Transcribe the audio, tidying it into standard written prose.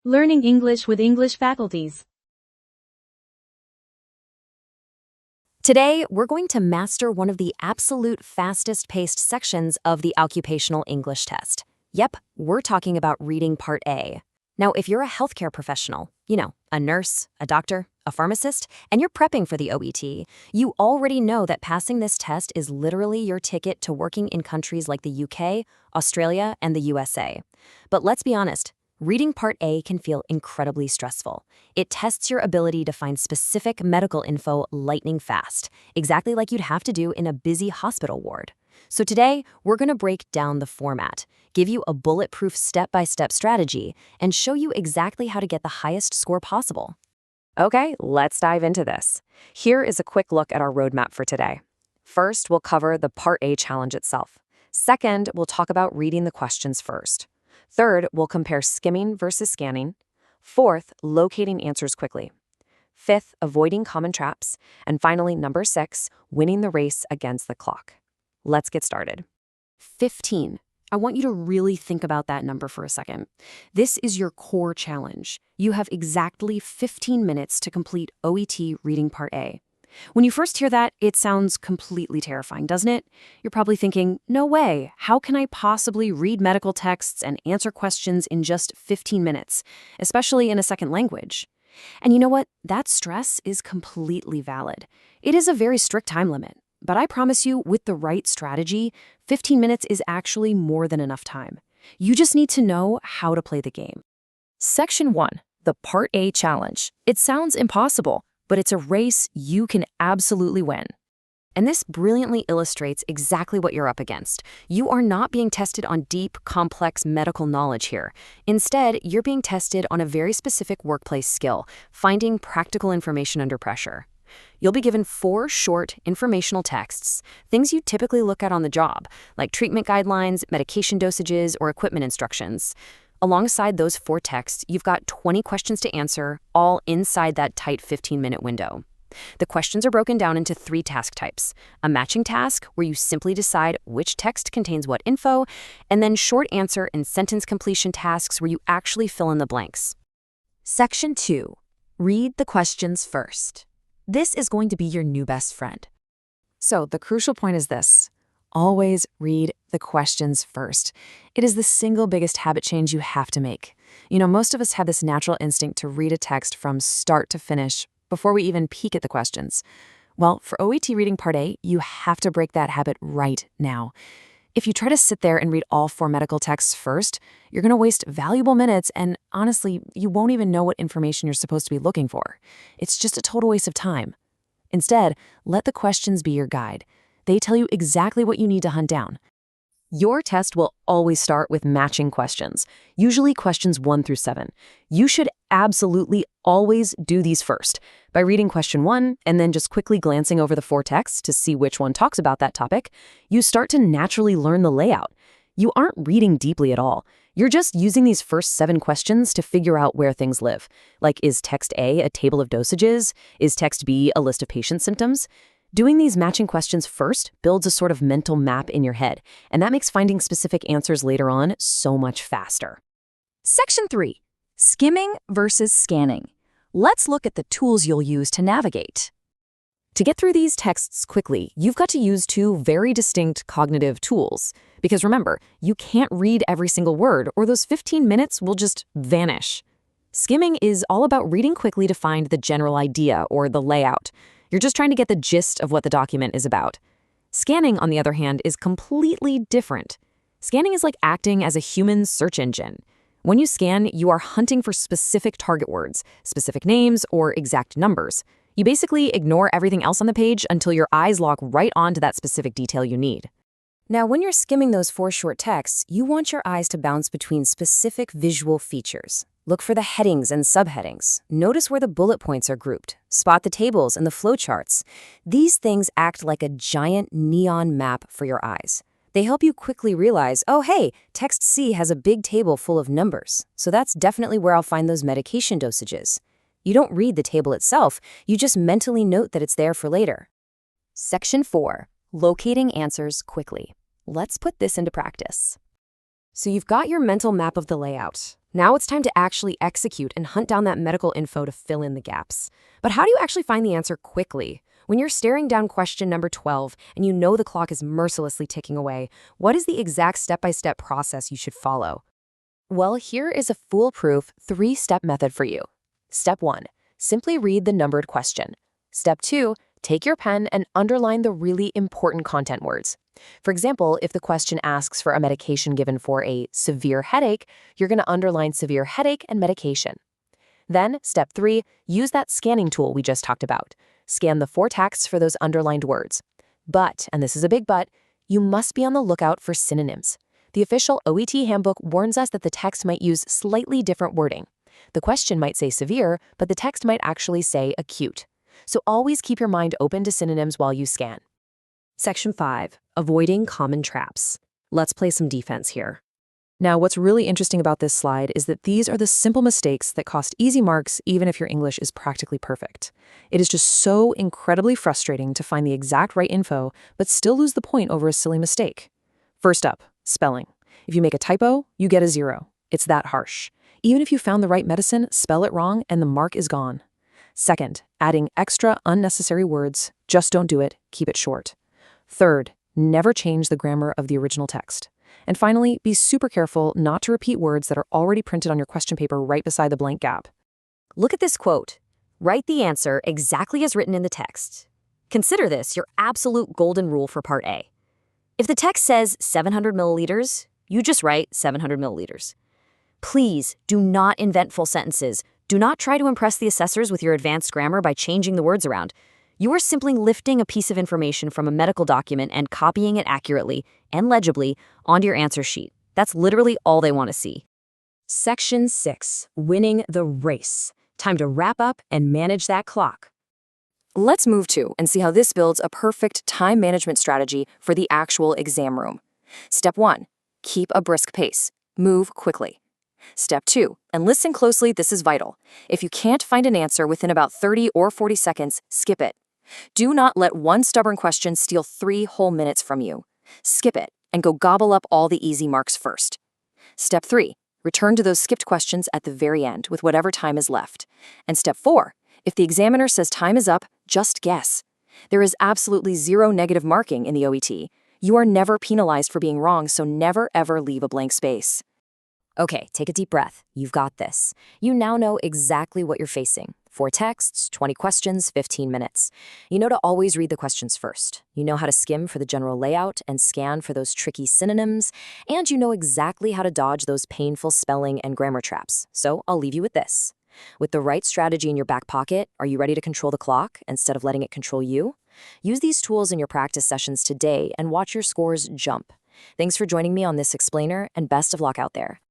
Learning English with English faculties. Today, we're going to master one of the absolute fastest-paced sections of the occupational English test. Yep, we're talking about Reading Part A. Now, if you're a healthcare professional, a nurse, a doctor, a pharmacist, and you're prepping for the OET, you already know that passing this test is literally your ticket to working in countries like the UK, Australia, and the USA. But let's be honest, Reading Part A can feel incredibly stressful. It tests your ability to find specific medical info lightning fast, exactly like you'd have to do in a busy hospital ward. So today, we're going to break down the format, give you a bulletproof step-by-step strategy, and show you exactly how to get the highest score possible. Okay, let's dive into this. Here is a quick look at our roadmap for today. First, we'll cover the Part A challenge itself. Second, we'll talk about reading the questions first. Third, we'll compare skimming versus scanning. Fourth, locating answers quickly. Fifth, avoiding common traps. And finally, number 6, winning the race against the clock. Let's get started. 15. I want you to really think about that number for a second. This is your core challenge. You have exactly 15 minutes to complete OET Reading Part A. When you first hear that, it sounds completely terrifying, doesn't it? You're probably thinking, no way, how can I possibly read medical texts and answer questions in just 15 minutes, especially in a second language? And you know what? That stress is completely valid. It is a very strict time limit, but I promise you, with the right strategy, 15 minutes is actually more than enough time. You just need to know how to play the game. Section 1, the Part A challenge. It sounds impossible, but it's a race you can absolutely win. And this brilliantly illustrates exactly what you're up against. You are not being tested on deep, complex medical knowledge here. Instead, you're being tested on a very specific workplace skill, finding practical information under pressure. You'll be given 4 short, informational texts, things you typically look at on the job, like treatment guidelines, medication dosages, or equipment instructions. Alongside those 4 texts, you've got 20 questions to answer, all inside that tight 15-minute window. The questions are broken down into 3 task types: a matching task, where you simply decide which text contains what info, and then short answer and sentence completion tasks where you actually fill in the blanks. Section 2. Read the questions first. This is going to be your new best friend. So the crucial point is this: always read the questions first. It is the single biggest habit change you have to make. Most of us have this natural instinct to read a text from start to finish before we even peek at the questions. Well, for OET Reading Part A, you have to break that habit right now. If you try to sit there and read all 4 medical texts first, you're going to waste valuable minutes, and honestly, you won't even know what information you're supposed to be looking for. It's just a total waste of time. Instead, let the questions be your guide. They tell you exactly what you need to hunt down. Your test will always start with matching questions, usually questions 1 through 7. You should absolutely always do these first. By reading question 1 and then just quickly glancing over the 4 texts to see which one talks about that topic, you start to naturally learn the layout. You aren't reading deeply at all. You're just using these first 7 questions to figure out where things live. Like, is text A a table of dosages? Is text B a list of patient symptoms? Doing these matching questions first builds a sort of mental map in your head, and that makes finding specific answers later on so much faster. Section 3. Skimming versus scanning. Let's look at the tools you'll use to navigate. To get through these texts quickly, you've got to use 2 very distinct cognitive tools. Because remember, you can't read every single word, or those 15 minutes will just vanish. Skimming is all about reading quickly to find the general idea or the layout. You're just trying to get the gist of what the document is about. Scanning, on the other hand, is completely different. Scanning is like acting as a human search engine. When you scan, you are hunting for specific target words, specific names, or exact numbers. You basically ignore everything else on the page until your eyes lock right onto that specific detail you need. Now, when you're skimming those 4 short texts, you want your eyes to bounce between specific visual features. Look for the headings and subheadings. Notice where the bullet points are grouped. Spot the tables and the flowcharts. These things act like a giant neon map for your eyes. They help you quickly realize, oh hey, text C has a big table full of numbers, so that's definitely where I'll find those medication dosages. You don't read the table itself, you just mentally note that it's there for later. Section 4. Locating answers quickly. Let's put this into practice. So you've got your mental map of the layout. Now it's time to actually execute and hunt down that medical info to fill in the gaps. But how do you actually find the answer quickly? When you're staring down question number 12 and you know the clock is mercilessly ticking away, what is the exact step-by-step process you should follow? Well, here is a foolproof 3-step method for you. Step 1. Simply read the numbered question. Step 2. Take your pen and underline the really important content words. For example, if the question asks for a medication given for a severe headache, you're going to underline severe headache and medication. Then, step 3, use that scanning tool we just talked about. Scan the 4 texts for those underlined words. But, and this is a big but, you must be on the lookout for synonyms. The official OET handbook warns us that the text might use slightly different wording. The question might say severe, but the text might actually say acute. So always keep your mind open to synonyms while you scan. Section 5. Avoiding common traps. Let's play some defense here. Now, what's really interesting about this slide is that these are the simple mistakes that cost easy marks even if your English is practically perfect. It is just so incredibly frustrating to find the exact right info, but still lose the point over a silly mistake. First up, spelling. If you make a typo, you get a 0. It's that harsh. Even if you found the right medicine, spell it wrong and the mark is gone. Second, adding extra unnecessary words. Just don't do it. Keep it short. Third, never change the grammar of the original text. And finally, be super careful not to repeat words that are already printed on your question paper right beside the blank gap. Look at this quote. Write the answer exactly as written in the text. Consider this your absolute golden rule for Part A. If the text says 700 milliliters, you just write 700 milliliters. Please do not invent full sentences. Do not try to impress the assessors with your advanced grammar by changing the words around. You are simply lifting a piece of information from a medical document and copying it accurately and legibly onto your answer sheet. That's literally all they want to see. Section 6. Winning the race. Time to wrap up and manage that clock. Let's move to and see how this builds a perfect time management strategy for the actual exam room. Step 1. Keep a brisk pace. Move quickly. Step 2, and listen closely, this is vital. If you can't find an answer within about 30 or 40 seconds, skip it. Do not let one stubborn question steal 3 whole minutes from you. Skip it and go gobble up all the easy marks first. Step 3, return to those skipped questions at the very end with whatever time is left. And step 4, if the examiner says time is up, just guess. There is absolutely 0 negative marking in the OET. You are never penalized for being wrong, so never ever leave a blank space. Okay, take a deep breath. You've got this. You now know exactly what you're facing. 4 texts, 20 questions, 15 minutes. You know to always read the questions first. You know how to skim for the general layout and scan for those tricky synonyms. And you know exactly how to dodge those painful spelling and grammar traps. So I'll leave you with this. With the right strategy in your back pocket, are you ready to control the clock instead of letting it control you? Use these tools in your practice sessions today and watch your scores jump. Thanks for joining me on this explainer, and best of luck out there.